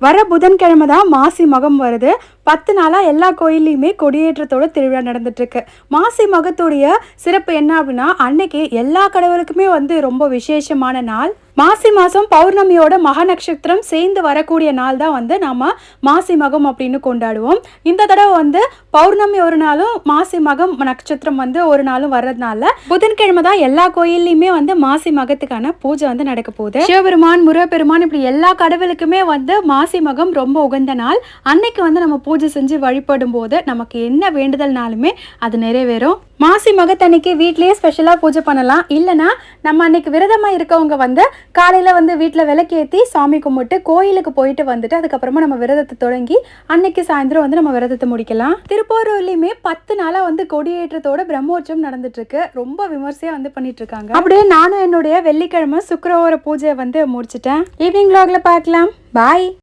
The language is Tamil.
வர புதன்கிழமை தான் மாசி மகம் வருது. 10 நாளாக எல்லா கோயில்லையுமே கொடியேற்றத்தோட திருவிழா நடந்துட்டுருக்கு. மாசி மகத்துடைய சிறப்பு என்ன அப்படின்னா, அன்னைக்கு எல்லா கடவுளுக்குமே ரொம்ப விசேஷமான நாள். மாசி மாதம் பௌர்ணமியோட மக நட்சத்திரம் சேர்ந்து வரக்கூடிய நாள் தான் நாம் மாசி மகம் அப்படின்னு கொண்டாடுவோம். இந்த தடவை பௌர்ணமி ஒரு நாளும் மாசி மகம் நட்சத்திரம் ஒரு நாளும் வர்றதுனால புதன்கிழமை தான் எல்லா கோயில்லையுமே மாசி மகத்துக்கான பூஜை நடக்க போகுது. சிவபெருமான், முருகப்பெருமான் இப்படி எல்லா கடவுளுக்குமே மாசி மகம் ரொம்ப உகந்த நாள். அன்னைக்கு நம்ம பூஜை செஞ்சு வழிபடும் போது நமக்கு என்ன வேண்டுதல்னாலுமே அது நிறைவேறும். மாசி மகத்தன்னைக்கு வீட்லேயே ஸ்பெஷலாக பூஜை பண்ணலாம். இல்லைனா நம்ம அன்னைக்கு விரதமாக இருக்கவங்க காலையில் வீட்டில் விளக்கேற்றி சாமி கும்பிட்டு கோயிலுக்கு போயிட்டு வந்துட்டு அதுக்கப்புறமா நம்ம விரதத்தை தொடங்கி அன்னைக்கு சாயந்தரம் நம்ம விரதத்தை முடிக்கலாம். திருப்பூர்லையுமே 10 நாளாக கொடியேற்றத்தோட பிரம்மோற்சவம் நடந்துட்டுருக்கு. ரொம்ப விமர்சையாக பண்ணிட்டு இருக்காங்க. அப்படியே நானும் என்னுடைய வெள்ளிக்கிழமை சுக்கிரவார பூஜையை முடிச்சிட்டேன். ஈவினிங் vlogல பார்க்கலாம். பாய்.